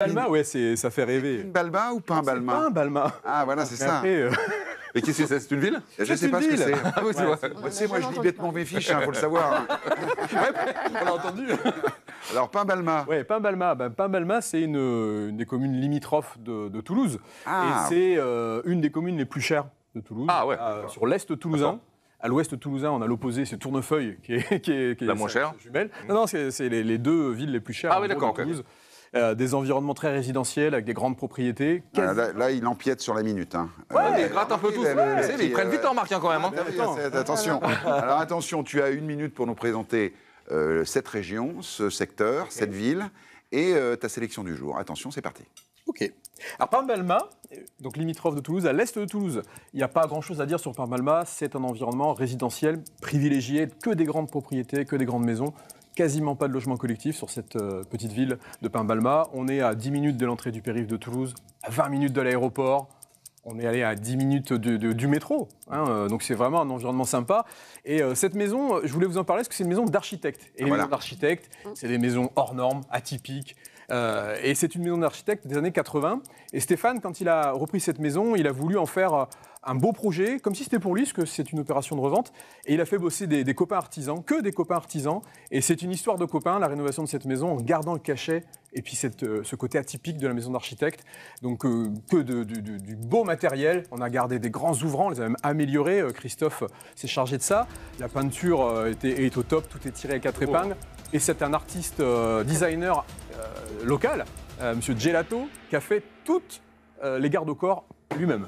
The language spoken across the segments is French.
Balma, ouais, ça fait rêver. Une Balma ou pas un Balma? Pas un Balma. Ah, voilà, c'est ça. Après, Et qu'est-ce que c'est? C'est une ville? Je ne sais pas ce que c'est. Ah oui, c'est vrai. Moi, je lis bêtement mes fiches, il faut le savoir. On l'a entendu. Alors, pain Balma. ouais, Pain-Balma. Pain-Balma, c'est une des communes limitrophes de Toulouse. Ah. Et c'est une des communes les plus chères de Toulouse. Ah ouais. Sur l'est toulousain. À l'ouest toulousain, on a l'opposé, c'est Tournefeuille, qui est La moins chère. jumelle. Non, c'est les deux villes les plus chères Ah oui, en gros, d'accord, de Toulouse. Des environnements très résidentiels, avec des grandes propriétés. Ah, là, il empiète sur la minute. Hein. Ouais, ils grattent un peu tous. Mais ils prennent vite en marque quand même. Hein. Attention. Alors, attention, tu as 1 minute pour nous présenter cette région, ce secteur, cette ville et ta sélection du jour. Attention, c'est parti. Ok. Alors, Pain-Balma, donc limitrophe de Toulouse, à l'est de Toulouse. Il n'y a pas grand-chose à dire sur Pain-Balma. C'est un environnement résidentiel, privilégié, que des grandes propriétés, que des grandes maisons. Quasiment pas de logement collectif sur cette petite ville de Pain-Balma. On est à 10 minutes de l'entrée du périph' de Toulouse, à 20 minutes de l'aéroport. On est allé à 10 minutes du métro. Donc c'est vraiment un environnement sympa. Et cette maison, je voulais vous en parler parce que c'est une maison d'architecte. Et les maisons d'architectes, c'est des maisons hors normes, atypiques. Et c'est une maison d'architecte des années 80. Et Stéphane, quand il a repris cette maison, il a voulu en faire un beau projet, comme si c'était pour lui, parce que c'est une opération de revente. Et il a fait bosser des copains artisans, que des copains artisans. Et c'est une histoire de copains, la rénovation de cette maison, en gardant le cachet et puis ce côté atypique de la maison d'architecte. Donc du beau matériel. On a gardé des grands ouvrants, on les a même améliorés. Christophe s'est chargé de ça. La peinture est au top, tout est tiré à 4 épingles. Et c'est un artiste designer local, Monsieur Gelato, qui a fait toutes les garde-corps lui-même.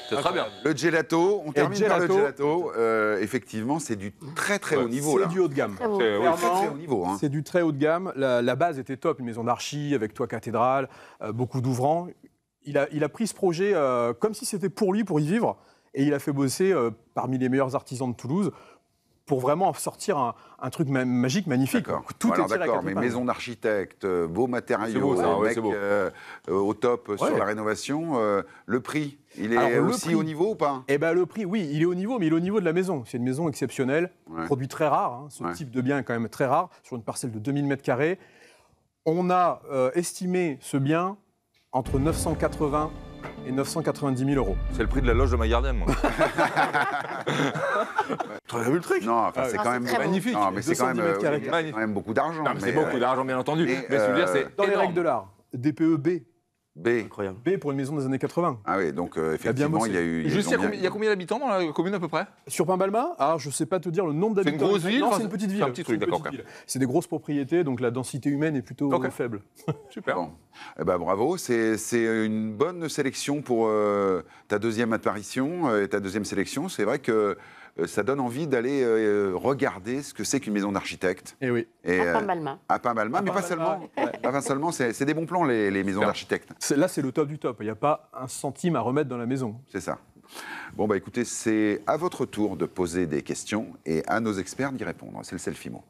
C'est très bien. Le gelato, on termine par le gelato. Effectivement, c'est du très très haut niveau. C'est du haut de gamme. Très haut niveau. Hein. C'est du très haut de gamme. La base était top, une maison d'archi avec toit cathédrale, beaucoup d'ouvrants. Il a pris ce projet comme si c'était pour lui, pour y vivre, et il a fait bosser parmi les meilleurs artisans de Toulouse pour vraiment sortir un truc magique, magnifique. Tout est tiré à 4 épingles. Mais maison d'architecte, beaux matériaux, mec au top sur la rénovation. Le prix, il est aussi au niveau ou pas? Eh ben, le prix, oui, il est au niveau, mais il est au niveau de la maison. C'est une maison exceptionnelle, produit très rare. Hein. Ce type de bien est quand même très rare, sur une parcelle de 2000 m². On a estimé ce bien entre 980 et 990 000 euros. C'est le prix de la loge de ma gardienne, moi. Tu as vu le truc? Non, enfin, c'est quand même magnifique. Non, mais c'est quand même beaucoup d'argent. C'est beaucoup d'argent, bien entendu. Mais je veux dire, c'est dans les règles de l'art. DPE B. B. Incroyable. B pour une maison des années 80. Ah oui, donc effectivement, il y a eu... Juste, il y a combien d'habitants dans la commune à peu près? Sur Pain-Balma, je ne sais pas te dire le nombre d'habitants. C'est une grosse ville? Non, c'est une petite ville. C'est un petit truc, d'accord. C'est des grosses propriétés, donc la densité humaine est plutôt faible. Super. Bon. Eh ben, bravo, c'est une bonne sélection pour ta deuxième apparition et ta deuxième sélection. C'est vrai que ça donne envie d'aller regarder ce que c'est qu'une maison d'architecte. Et oui. À Pain-Balma. À Pain-Balma, mais pas seulement. Pas seulement, c'est des bons plans, les maisons d'architectes. Là, c'est le top du top. Il n'y a pas un centime à remettre dans la maison. C'est ça. Bon, bah écoutez, c'est à votre tour de poser des questions et à nos experts d'y répondre. C'est le Selfie-Mot.